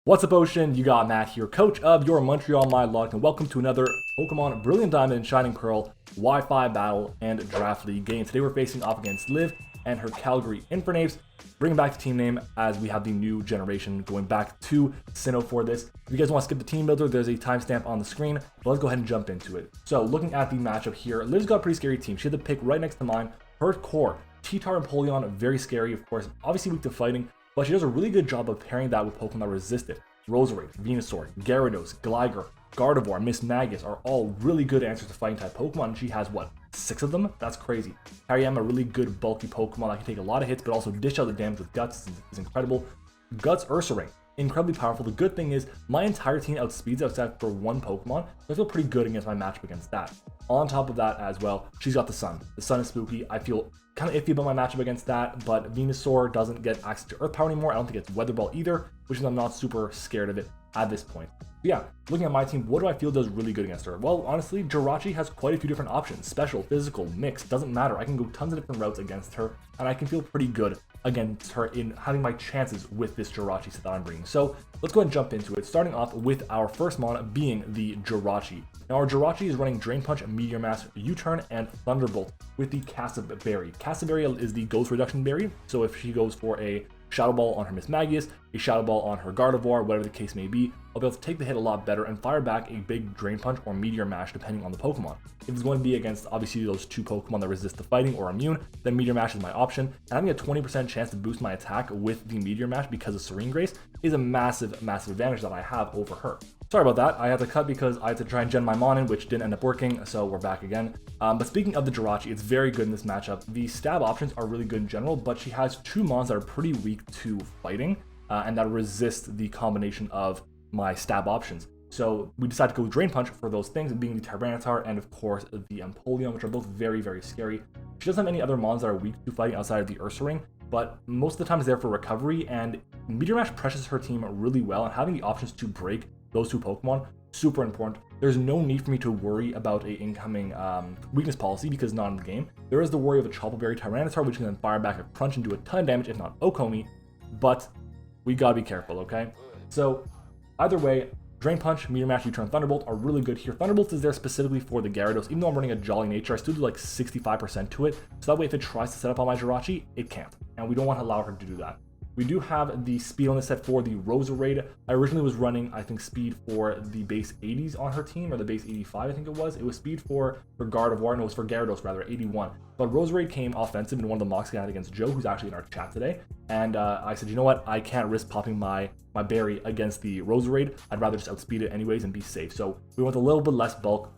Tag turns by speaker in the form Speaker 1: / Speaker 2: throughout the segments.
Speaker 1: What's up, Ocean? You got Matt here, coach of your Montreal My Luck, and welcome to another Pokemon Brilliant Diamond and Shining Pearl Wi-Fi Battle and Draft League game. Today we're facing off against Liv and her Calgary Infernape, bringing back the team name as we have the new generation going back to Sinnoh for this. If you guys want to skip the team builder, there's a timestamp on the screen, but let's go ahead and jump into it. So looking at the matchup here, Liv's got a pretty scary team. She had the pick right next to mine. Her core, T-Tar and Empoleon, very scary, of course, obviously weak to fighting, but she does a really good job of pairing that with Pokemon that resist it. Roserade, Venusaur, Gyarados, Gligar, Gardevoir, Miss Magus are all really good answers to fighting type Pokemon, and she has, what, 6 of them? That's crazy. Hariyama, a really good bulky Pokemon that can take a lot of hits, but also dish out the damage with Guts is incredible. Guts Ursaring, incredibly powerful. The good thing is, my entire team outspeeds except for one Pokemon, so I feel pretty good against my matchup against that. On top of that as well, she's got the Sun. The Sun is spooky. I feel kind of iffy about my matchup against that, but Venusaur doesn't get access to Earth Power anymore. I don't think it's Weather Ball either, which means I'm not super scared of it at this point. But yeah, looking at my team, what do I feel does really good against her? Well, honestly, Jirachi has quite a few different options. Special, physical, mixed, doesn't matter. I can go tons of different routes against her, and I can feel pretty good against her in having my chances with this Jirachi set that I'm bringing. So let's go ahead and jump into it, starting off with our first mon being the Jirachi. Now our Jirachi is running Drain Punch, Meteor Mass, U-Turn, and Thunderbolt with the Berry. Berry is the Ghost Reduction Berry, so if she goes for a Shadow Ball on her Miss Magus, a Shadow Ball on her Gardevoir, whatever the case may be, I'll be able to take the hit a lot better and fire back a big Drain Punch or Meteor Mash depending on the Pokemon. If it's going to be against obviously those two Pokemon that resist the fighting or immune, then Meteor Mash is my option. And having a 20% chance to boost my attack with the Meteor Mash because of Serene Grace is a massive advantage that I have over her. Sorry about that, I had to cut because I had to try and gen my mon in, which didn't end up working, so we're back again. But speaking of the Jirachi, it's very good in this matchup. The stab options are really good in general, but she has two mons that are pretty weak to fighting, and that resist the combination of my stab options. So we decided to go Drain Punch for those things, being the Tyranitar and of course the Empoleon, which are both very scary. She doesn't have any other mons that are weak to fighting outside of the Ursaring, but most of the time is there for recovery, and Meteor Mash pressures her team really well, and having the options to break those two Pokemon, super important. There's no need for me to worry about a incoming weakness policy because not in the game. There is the worry of a Chople Berry Tyranitar, which can then fire back a Crunch and do a ton of damage, if not Okomi, but we gotta be careful, okay? So either way, Drain Punch, Meteor Mash, U-Turn, Thunderbolt are really good here. Thunderbolt is there specifically for the Gyarados. Even though I'm running a Jolly Nature, I still do like 65% to it, so that way if it tries to set up on my Jirachi, it can't, and we don't want to allow her to do that. We do have the speed on this set for the Roserade. I originally was running, I think, speed for the base 80s on her team, or the base 85, I think it was. It was speed for Gardevoir, no, it was for Gyarados, rather, 81. But Roserade came offensive in one of the mocks I had against Joe, who's actually in our chat today. And I said, you know what, I can't risk popping my berry against the Roserade. I'd rather just outspeed it anyways and be safe. So we went a little bit less bulk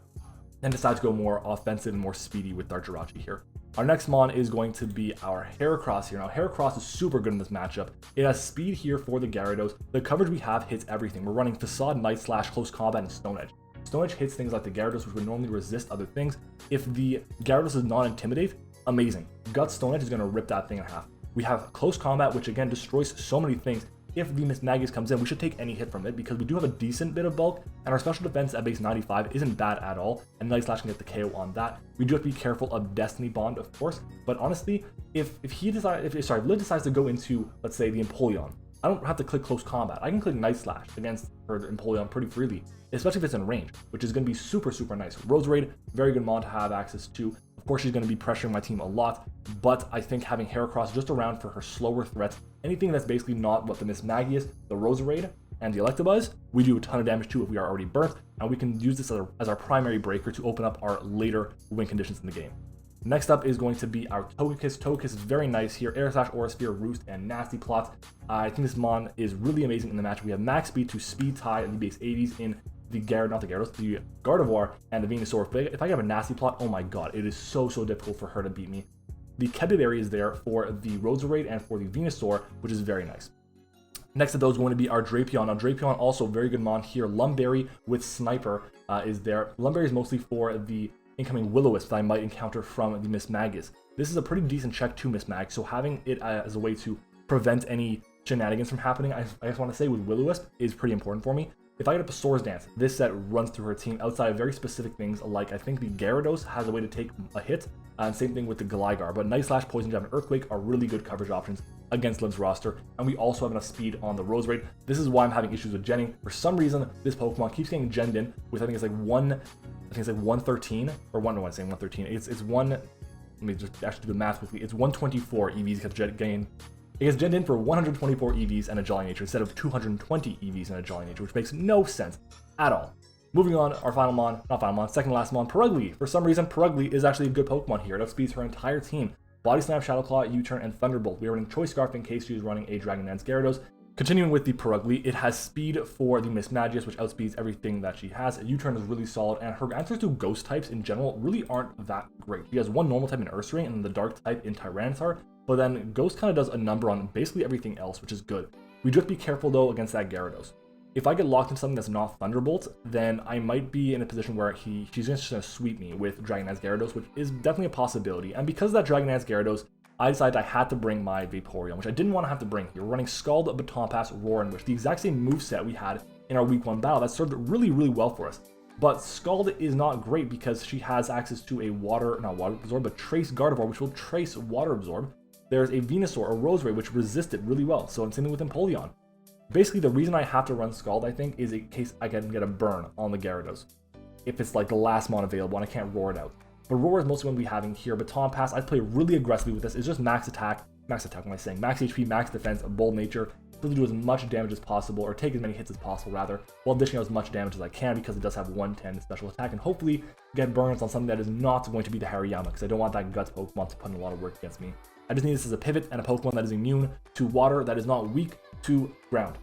Speaker 1: and decided to go more offensive and more speedy with our Jirachi here. Our next mon is going to be our Heracross here. Now, Heracross is super good in this matchup. It has speed here for the Gyarados. The coverage we have hits everything. We're running Facade, Night Slash, Close Combat, and Stone Edge. Stone Edge hits things like the Gyarados, which would normally resist other things. If the Gyarados is not Intimidate, amazing. Gut Stone Edge is going to rip that thing in half. We have Close Combat, which again destroys so many things. If the Miss Magus comes in, we should take any hit from it because we do have a decent bit of bulk, and our special defense at base 95 isn't bad at all, and Night Slash can get the KO on that. We do have to be careful of Destiny Bond, of course, but honestly, if Liv decides to go into, let's say, the Empoleon, I don't have to click Close Combat. I can click Night Slash against her Empoleon pretty freely, especially if it's in range, which is going to be super nice. Roserade, very good mon to have access to. Of course, she's going to be pressuring my team a lot, but I think having Heracross just around for her slower threats, anything that's basically not what the Miss Magus, the Roserade, and the Electabuzz, we do a ton of damage to if we are already burnt, and we can use this as our primary breaker to open up our later win conditions in the game. Next up is going to be our Togekiss. Togekiss is very nice here. Air Slash, Aura Sphere, Roost, and Nasty Plot. I think this mon is really amazing in the match. We have max speed to speed tie in the base 80s in the the Gardevoir and the Venusaur. If I have a Nasty Plot, oh my god, it is so difficult for her to beat me. The Berry is there for the Roserade and for the Venusaur, which is very nice. Next of those is going to be our Drapion. Now Drapion also very good mon here. Lumberry with Sniper is there. Lumberry is mostly for the incoming Will-O-Wisp that I might encounter from the Miss Magus. This is a pretty decent check to Miss Mag, so having it as a way to prevent any shenanigans from happening, I just want to say with Will-O-Wisp is pretty important for me. If I get up a Swords Dance, this set runs through her team outside of very specific things, like I think the Gyarados has a way to take a hit, and same thing with the Gligar, but Night Slash, Poison Jab, and Earthquake are really good coverage options against Liv's roster, and we also have enough speed on the Roserade. This is why I'm having issues with genning. For some reason, this Pokemon keeps getting genned in with, I think it's like 113, or one, no, I'm saying 113, it's one, let me just actually do the math quickly, it's 124 EVs it gets genned in for 124 EVs and a Jolly Nature instead of 220 EVs and a Jolly Nature, which makes no sense at all. Moving on, our second to last Mon, Purugly. For some reason, Purugly is actually a good Pokemon here. It outspeeds her entire team. Body Slam, Shadow Claw, U-Turn, and Thunderbolt. We are running Choice Scarf in case she is running a Dragon Dance Gyarados. Continuing with the Purugly, it has speed for the Miss Magius, which outspeeds everything that she has. U-Turn is really solid, and her answers to Ghost types in general really aren't that great. She has one normal type in Ursaring and then the Dark type in Tyranitar, but then Ghost kind of does a number on basically everything else, which is good. We just be careful though against that Gyarados. If I get locked into something that's not Thunderbolt, then I might be in a position where she's just going to sweep me with Dragon Dance Gyarados, which is definitely a possibility. And because of that Dragon Dance Gyarados, I decided I had to bring my Vaporeon, which I didn't want to have to bring here. We're running Scald, Baton Pass, Roar, and Wish, the exact same moveset we had in our Week 1 battle. That served really, really well for us. But Scald is not great because she has access to a not Water Absorb, but Trace Gardevoir, which will Trace Water Absorb. There's a Venusaur or Roserade, which resist it really well, so I'm same thing with Empoleon. Basically, the reason I have to run Scald, I think, is in case I can get a burn on the Gyarados. If it's like the last Mon available and I can't roar it out. But Roar is mostly what we're having here. Baton Pass, I play really aggressively with this. It's just max attack, what am I saying? Max HP, max defense, Bold Nature. Really do as much damage as possible, or take as many hits as possible rather, while dishing out as much damage as I can because it does have 110 special attack, and hopefully get burns on something that is not going to be the Hariyama, because I don't want that Guts Pokemon to put in a lot of work against me. I just need this as a pivot and a Pokemon that is immune to water, that is not weak to ground.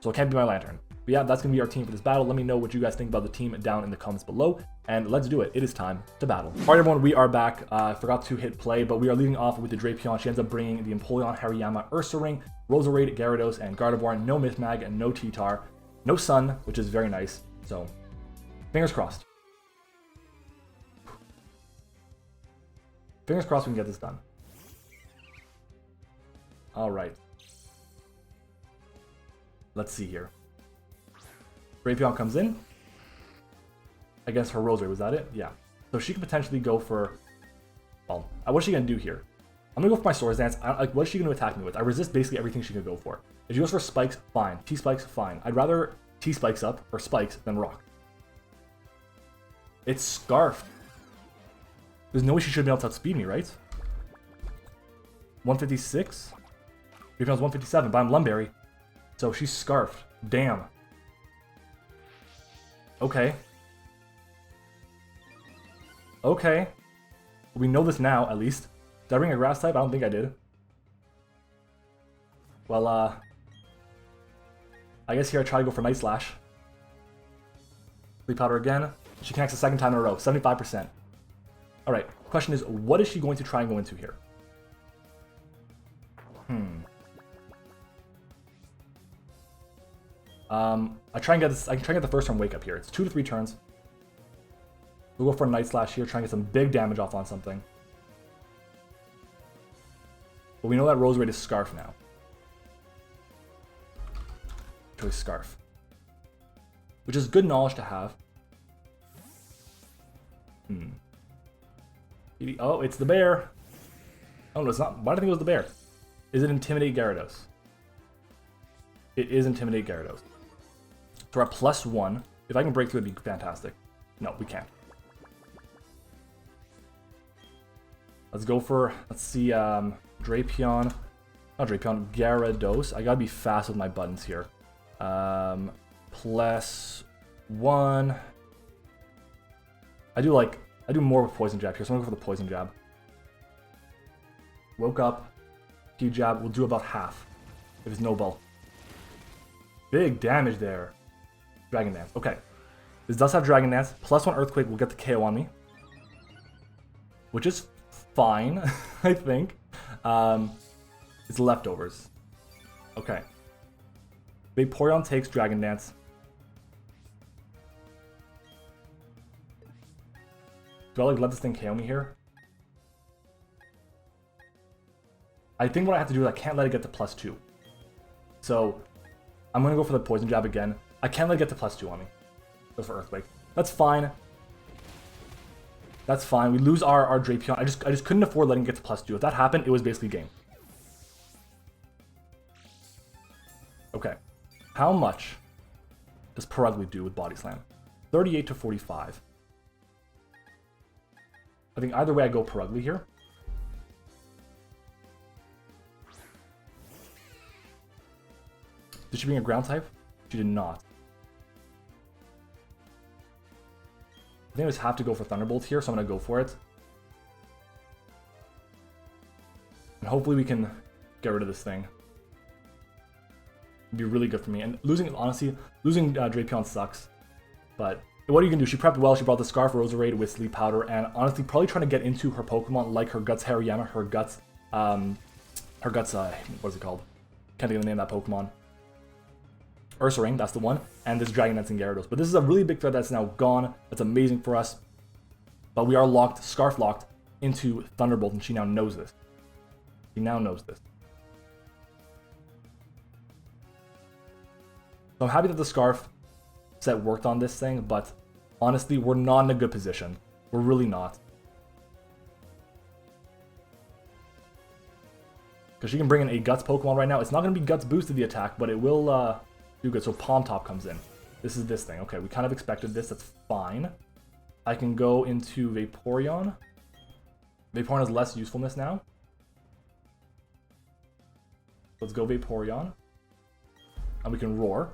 Speaker 1: So it can't be my Lantern. But yeah, that's going to be our team for this battle. Let me know what you guys think about the team down in the comments below. And let's do it. It is time to battle. All right, everyone, we are back. I forgot to hit play, but we are leading off with the Drapion. She ends up bringing the Empoleon, Hariyama, Ursaring, Roserade, Gyarados, and Gardevoir. No Mythmag and no T-Tar. No Sun, which is very nice. So, fingers crossed. Fingers crossed we can get this done. All right. Let's see here. Drapion comes in against her Roserade. Was that it? Yeah. So she could potentially go for... Well, what's she going to do here? I'm going to go for my Swords Dance. What is she going to attack me with? I resist basically everything she could go for. If she goes for Spikes, fine. T-Spikes, fine. I'd rather T-Spikes up, or Spikes, than Rock. It's Scarf. There's no way she should be able to outspeed me, right? 156? Drapion's 157, but I'm Lumberry. So she's Scarfed. Damn. Okay. Okay. We know this now, at least. Did I bring a Grass type? I don't think I did. Well, I guess here I try to go for Night Slash. Sleep Powder again. She connects a second time in a row. 75%. Alright, question is, what is she going to try and go into here? I can try and get the first turn Wake Up here. It's 2 to 3 turns. We'll go for a Night Slash here, try and get some big damage off on something. But we know that Roserade is Scarf now. Choice Scarf. Which is good knowledge to have. Oh, it's the bear. Oh, no, it's not. Why do I think it was the bear? Is it Intimidate Gyarados? It is Intimidate Gyarados. So we're at +1. If I can break through, it'd be fantastic. No, we can't. Let's go for, let's see, Drapion. Not Drapion, Gyarados. I gotta be fast with my buttons here. +1. I do more with Poison Jab here, so I'm gonna go for the Poison Jab. Woke up. T-Jab, we'll do about half. If it's no ball. Big damage there. Dragon Dance. Okay. This does have Dragon Dance. +1 Earthquake will get the KO on me. Which is fine, I think. It's leftovers. Okay. Vaporeon takes Dragon Dance. Do I let this thing KO me here? I think what I have to do is I can't let it get to +2. So I'm going to go for the poison jab again. I can't let it get to +2 on me. Go for Earthquake. That's fine. That's fine. We lose our Drapion. I just couldn't afford letting it get to +2. If that happened, it was basically game. Okay. How much does Perugly do with Body Slam? 38 to 45. I think either way I go Perugly here. Did she bring a ground type? She did not. I think I just have to go for Thunderbolt here, so I'm going to go for it. And hopefully we can get rid of this thing. It'd be really good for me. And losing, honestly, losing Drapion sucks. But what are you going to do? She prepped well. She brought the Scarf Roserade with Sleep Powder. And honestly, probably trying to get into her Pokemon like her Guts Hariyama, her Guts, what is it called? Can't think of the name of that Pokemon. Ursaring, that's the one, and this Dragonets and Gyarados. But this is a really big threat that's now gone. That's amazing for us. But we are locked, Scarf locked, into Thunderbolt, and she now knows this. She now knows this. So I'm happy that the Scarf set worked on this thing, but honestly, we're not in a good position. We're really not. Because she can bring in a Guts Pokemon right now. It's not going to be Guts boosted the attack, but it will do good. So Palm Top comes in. This is this thing. Okay, we kind of expected this. That's fine. I can go into Vaporeon. Vaporeon has less usefulness now. Let's go Vaporeon. And we can Roar.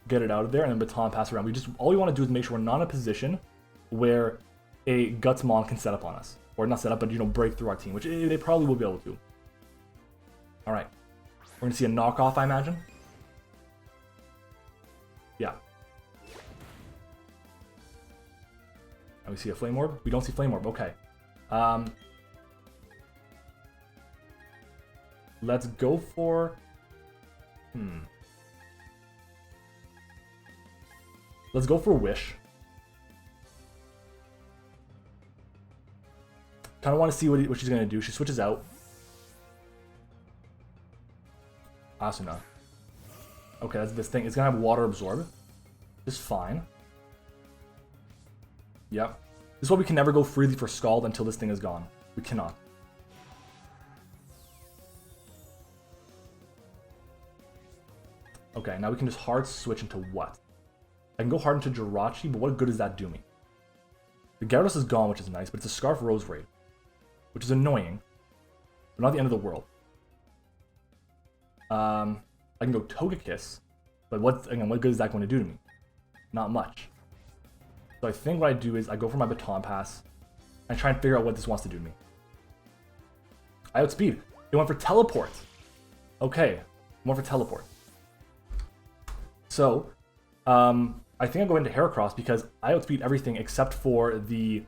Speaker 1: Get it out of there, and then Baton pass around. All we want to do is make sure we're not in a position where a Gutsmon can set up on us. Or not set up, but, you know, break through our team, which they probably will be able to. Alright. We're going to see a knockoff, I imagine. Yeah. And we see a Flame Orb. We don't see Flame Orb. Okay. Let's go for... Let's go for Wish. Kind of want to see what she's going to do. She switches out. Asuna. Okay, that's this thing. It's going to have Water Absorb. Just fine. Yep. This is why we can never go freely for Scald until this thing is gone. We cannot. Okay, now we can just hard switch into what? I can go hard into Jirachi, but what good does that do me? The Gyarados is gone, which is nice, but it's a Scarf Roserade, which is annoying, but not the end of the world. I can go Togekiss, but what good is that going to do to me? Not much. So I think what I do is I go for my Baton Pass and try and figure out what this wants to do to me. I outspeed. It went for Teleport. Okay, it went for Teleport. So, I think I'll go into Heracross because I outspeed everything except for the...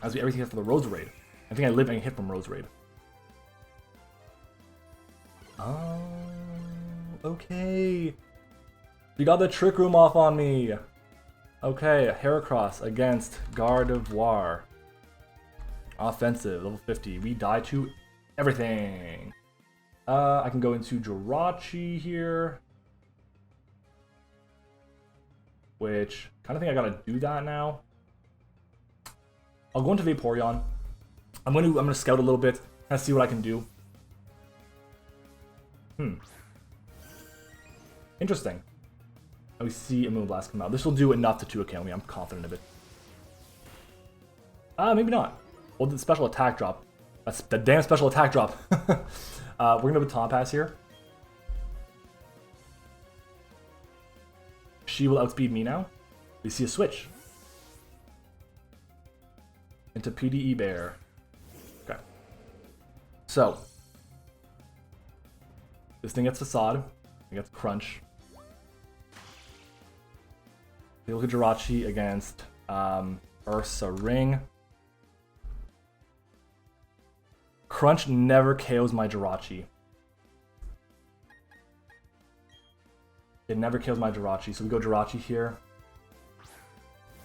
Speaker 1: everything except for the Roserade. I think I live and hit from Roserade. Okay. You got the Trick Room off on me. Okay, Heracross against Gardevoir. Offensive, level 50. We die to everything. I can go into Jirachi here. Which, kind of think I gotta do that now. I'll go into Vaporeon. I'm gonna scout a little bit, kind of see what I can do. Interesting. And we see a Moonblast come out. This will do enough to 2-KO me, I'm confident of it. Maybe not. Well, the special attack drop. That's the damn special attack drop. We're gonna Baton Pass here. She will outspeed me now. We see a switch. Into PDE Bear. Okay. So. This thing gets Facade. It gets Crunch. They look at Jirachi against Ursaring. Crunch never KOs my Jirachi. It never kills my Jirachi, so we go Jirachi here.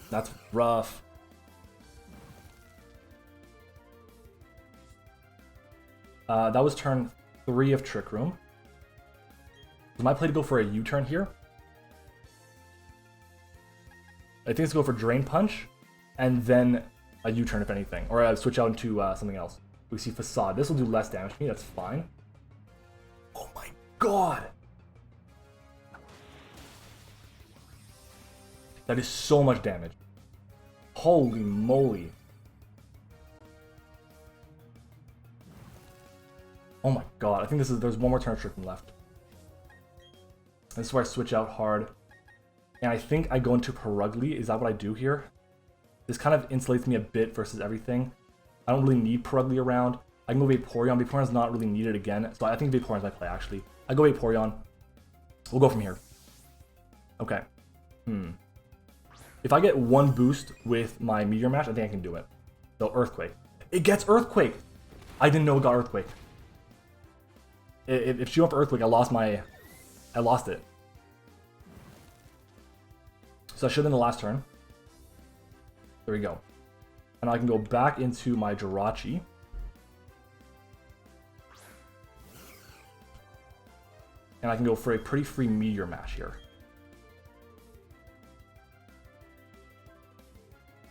Speaker 1: That's rough. That was turn 3 of Trick Room. Is my play to go for a U-turn here? I think it's go for Drain Punch, and then a U-turn if anything. Or switch out into something else. We see Facade. This will do less damage to me, that's fine. Oh my god! That is so much damage. Holy moly. Oh my god, I think there's one more turn of Trick Room left. This is where I switch out hard. And I think I go into Perugly. Is that what I do here? This kind of insulates me a bit versus everything. I don't really need Perugly around. I can go Vaporeon. Vaporeon's not really needed again. So I think Vaporeon's my play, actually. I go Vaporeon. We'll go from here. Okay. If I get one boost with my Meteor Mash, I think I can do it. So Earthquake. It gets Earthquake! I didn't know it got Earthquake. If she went for Earthquake, I lost it. So I should have in the last turn. There we go. And I can go back into my Jirachi. And I can go for a pretty free Meteor Mash here.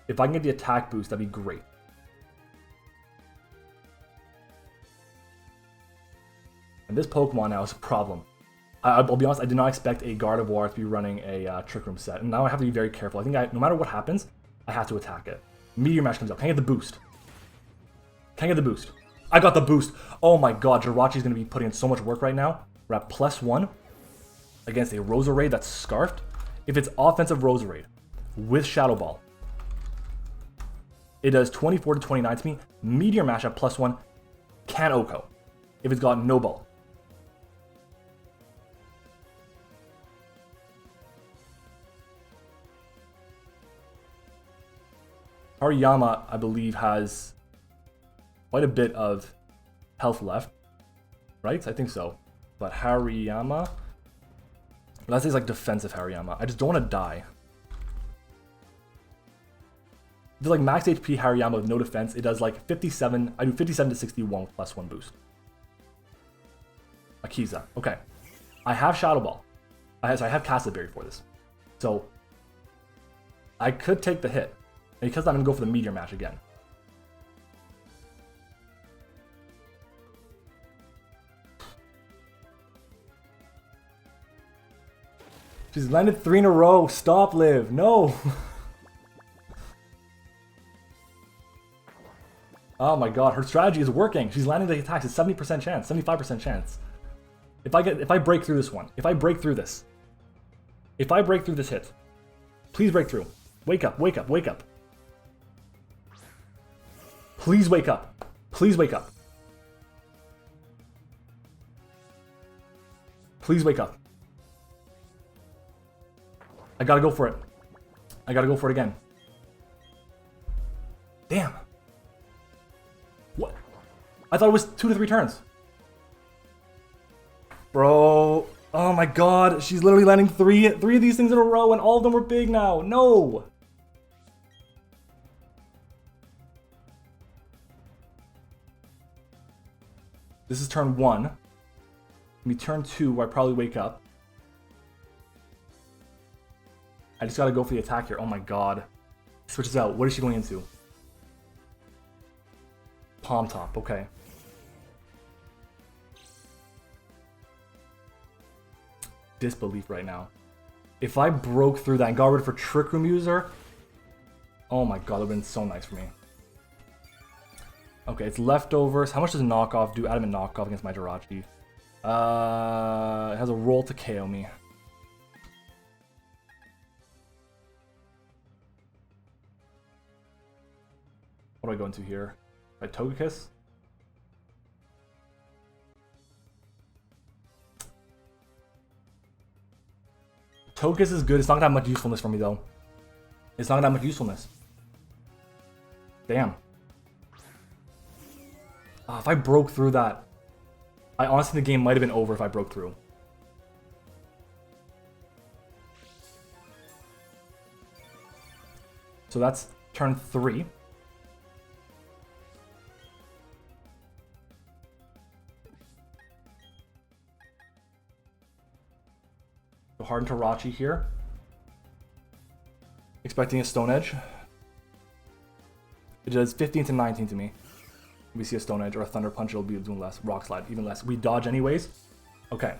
Speaker 1: If I can get the attack boost, that'd be great. And this Pokemon now is a problem. I'll be honest, I did not expect a Gardevoir to be running a Trick Room set. And now I have to be very careful. I think no matter what happens, I have to attack it. Meteor Mash comes up. Can I get the boost? Can I get the boost? I got the boost. Oh my god, Jirachi's going to be putting in so much work right now. We're at +1 against a Roserade that's Scarfed. If it's offensive Roserade with Shadow Ball, it does 24 to 29 to me. Meteor Mash at +1 can OHKO if it's got no ball. Hariyama, I believe, has quite a bit of health left, right? I think so. But Hariyama, let's say it's like defensive Hariyama. I just don't want to die. If it's like max HP Hariyama with no defense, it does like 57. I do 57 to 61 with +1 boost. Akiza. Okay. I have Shadow Ball. I have Castleberry for this. So I could take the hit. And because I'm going to go for the Meteor Mash again. She's landed 3 in a row. Stop, Liv. No. Oh my god, her strategy is working. She's landing the attacks. It's 70% chance, 75% chance. If I break through this one, if I break through this hit, please break through. Wake up, wake up, wake up. Please wake up. Please wake up. Please wake up. I gotta go for it. I gotta go for it again. Damn. What? I thought it was 2 to 3 turns. Bro. Oh my god. She's literally landing three of these things in a row and all of them are big now. No. This is turn 1. Maybe turn 2 where I probably wake up. I just gotta go for the attack here. Oh my god. Switches out. What is she going into? Palm Top. Okay. Disbelief right now. If I broke through that and got rid for Trick Room User, oh my god, that would have been so nice for me. Okay, it's leftovers. How much does knockoff do? Adamant knockoff against my Jirachi. It has a roll to KO me. What do I go into here? My Togekiss? Togekiss is good. It's not gonna have much usefulness for me though. It's not gonna have much usefulness. Damn. If I broke through that, I honestly think the game might have been over if I broke through. So that's turn 3. Hardened Jirachi here. Expecting a Stone Edge. It does 15 to 19 to me. If we see a Stone Edge or a Thunder Punch, it'll be doing less. Rock Slide, even less. We dodge anyways. Okay.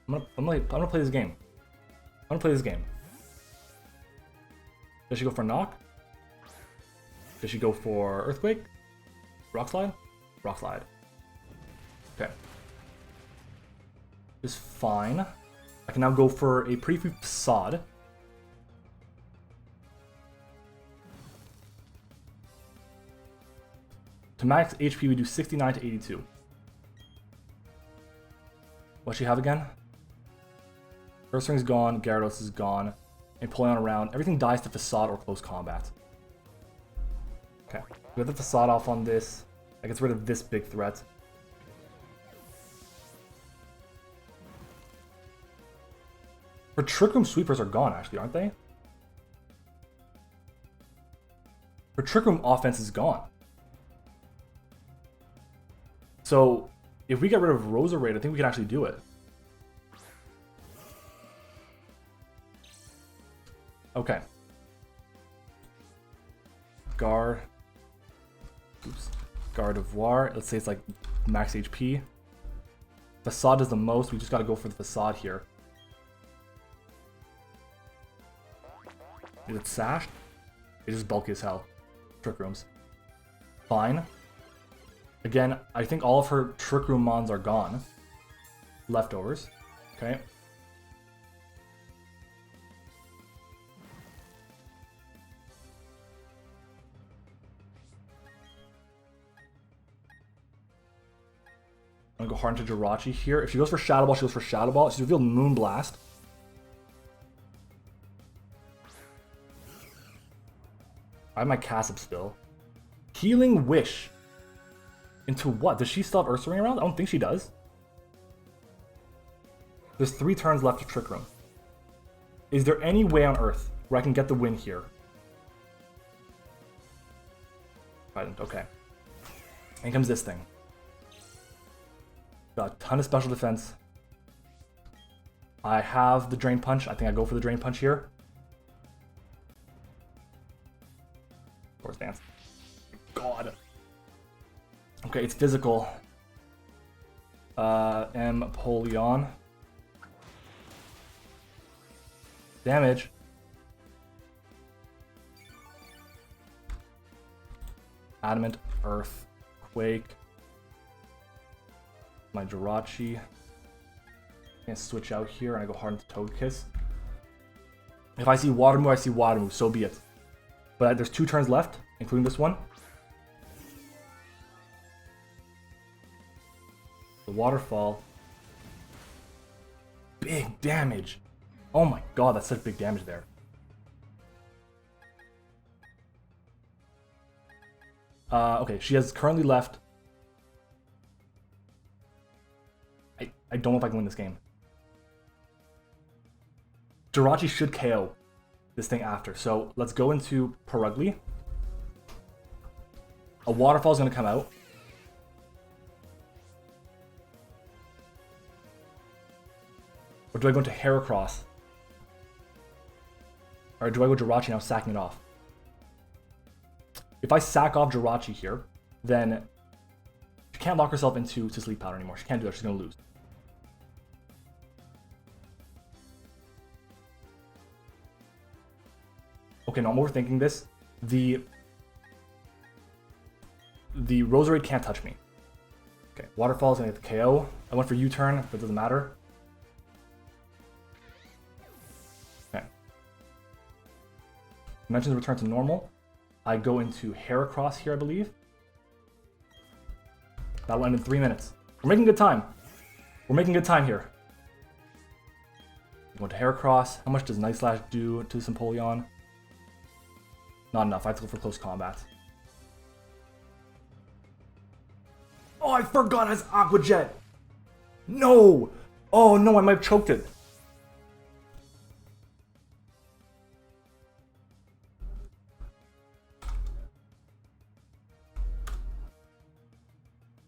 Speaker 1: I'm gonna play this game. I'm gonna play this game. Does she go for knock? Does she go for earthquake? Rock slide? Rock slide. Okay. Is fine. I can now go for a pretty free facade. To max HP, we do 69 to 82. What's she have again? First Ring's gone, Gyarados is gone, Empoleon around. Everything dies to Facade or Close Combat. Okay, we have the Facade off on this. That gets rid of this big threat. Her Trick Room Sweepers are gone, actually, aren't they? Her Trick Room offense is gone. So, if we get rid of Roserade, I think we can actually do it. Okay. Gar. Oops. Gardevoir. Let's say it's like max HP. Facade does the most. We just gotta go for the Facade here. Is it Sash? It's just bulky as hell. Trick Rooms. Fine. Again, I think all of her Trick Room mons are gone. Leftovers. Okay. I'm gonna go hard into Jirachi here. If she goes for Shadow Ball, she goes for Shadow Ball. She's revealed Moonblast. I have my Cassup still. Healing Wish. Into what? Does she still have Ursaring around? I don't think she does. There's 3 turns left of Trick Room. Is there any way on Earth where I can get the win here? Okay. And comes this thing. Got a ton of special defense. I have the Drain Punch. I think I go for the Drain Punch here. Force Dance. God. Okay, it's physical. Empoleon. Damage. Adamant, Earth, Quake. My Jirachi. I'm gonna switch out here and I go hard into Togekiss. If I see Water Move, I see Water Move, so be it. But there's 2 turns left, including this one. The Waterfall. Big damage. Oh my god, that's such big damage there. Okay, she has currently left. I don't know if I can win this game. Jirachi should KO this thing after. So let's go into Perugly. A Waterfall is going to come out. Or do I go into Heracross? Or do I go Jirachi now, sacking it off? If I sack off Jirachi here, then she can't lock herself into Sleep Powder anymore. She can't do that. She's going to lose. Okay, no, I'm overthinking this. The Roserade can't touch me. Okay, Waterfall is going to get the KO. I went for U-turn, but it doesn't matter. Okay. Dimensions return to normal. I go into Heracross here, I believe. That'll end in 3 minutes. We're making good time. We're making good time here. Go to Heracross. How much does Night Slash do to this Empoleon? Not enough. I have to go for close combat. Oh, I forgot it has Aqua Jet. No. Oh no, I might have choked it.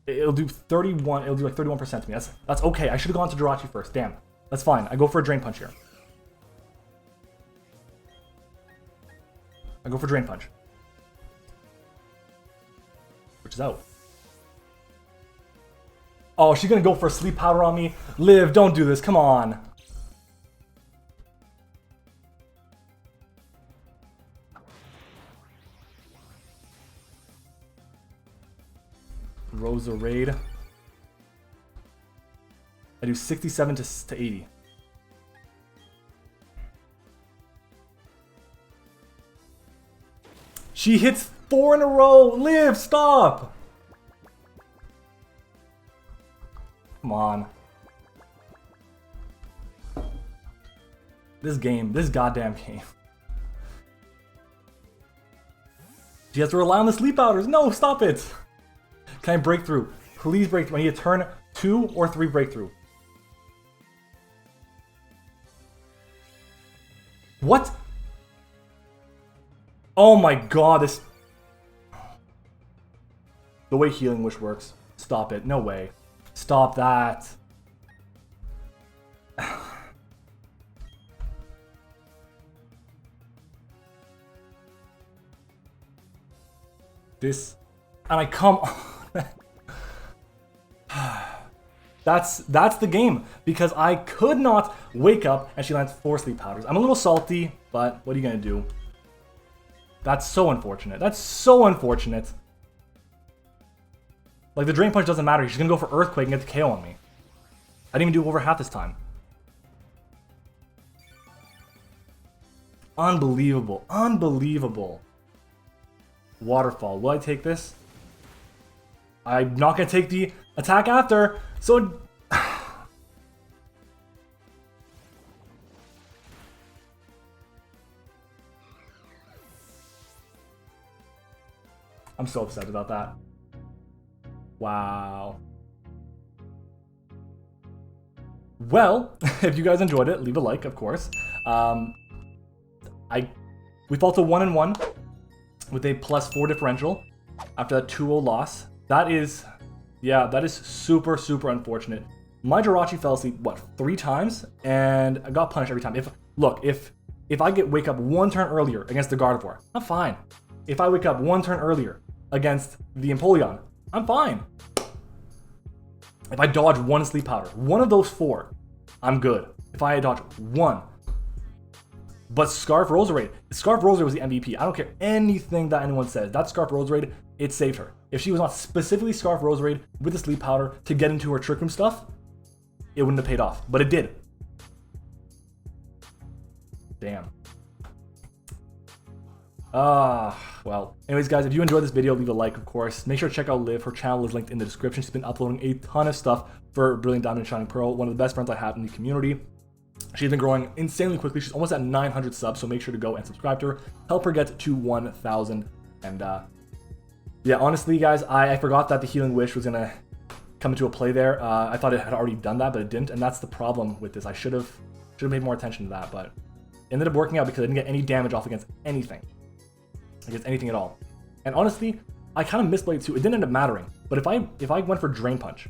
Speaker 1: It'll do 31. It'll do like 31% to me. That's okay. I should have gone to Jirachi first. Damn. That's fine. I go for a Drain Punch here. I go for Drain Punch. Which is out. Oh, she's gonna go for a Sleep Powder on me. Liv, don't do this. Come on. Roserade. I do 67 to 80. She hits 4 in a row. Liv, stop. Come on. This goddamn game. She has to rely on the Sleep Powders. No, stop it. Can I break through? Please break through. I need a turn 2 or 3 breakthrough. What? Oh my god, this... The way Healing Wish works. Stop it. No way. Stop that. This... And I come... That's the game, because I could not wake up and she lands 4 Sleep Powders. I'm a little salty, but what are you gonna do? That's so unfortunate. That's so unfortunate. Like, the Drain Punch doesn't matter. She's gonna go for Earthquake and get the KO on me. I didn't even do over half this time. Unbelievable. Unbelievable. Waterfall. Will I take this? I'm not gonna take the attack after, so... I'm so upset about that. Wow. Well, if you guys enjoyed it, leave a like, of course. We fell to 1-1 with a +4 differential after that 2-0 loss. That is, yeah, that is super, super unfortunate. My Jirachi fell asleep, what, 3 times? And I got punished every time. If I wake up 1 turn earlier against the Gardevoir, I'm fine. If I wake up 1 turn earlier against the Empoleon, I'm fine. If I dodge 1 Sleep Powder, 1 of those 4, I'm good. If I dodge 1. But Scarf Roserade was the MVP. I don't care anything that anyone says. That Scarf Roserade, it saved her. If she was not specifically Scarf Roserade with the Sleep Powder to get into her Trick Room stuff, it wouldn't have paid off. But it did. Damn. Well. Anyways, guys, if you enjoyed this video, leave a like, of course. Make sure to check out Liv. Her channel is linked in the description. She's been uploading a ton of stuff for Brilliant Diamond and Shining Pearl, one of the best friends I have in the community. She's been growing insanely quickly. She's almost at 900 subs, so make sure to go and subscribe to her. Help her get to 1,000. And, yeah, honestly, guys, I forgot that the Healing Wish was going to come into a play there. I thought it had already done that, but it didn't, and that's the problem with this. I should have paid more attention to that, but it ended up working out because I didn't get any damage off against anything. Against anything at all. And honestly, I kind of misplayed too. It didn't end up mattering. But if I went for Drain Punch,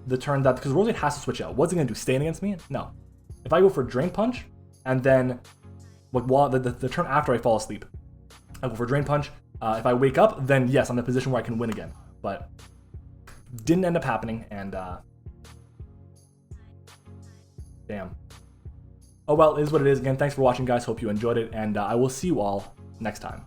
Speaker 1: the turn that, because Roserade has to switch out. What's it going to do? Staying against me? No. If I go for Drain Punch, and then like while the turn after I fall asleep, I go for Drain Punch. If I wake up, then yes, I'm in a position where I can win again. But didn't end up happening, and damn. Oh well, it is what it is. Again, thanks for watching, guys. Hope you enjoyed it, and I will see you all next time.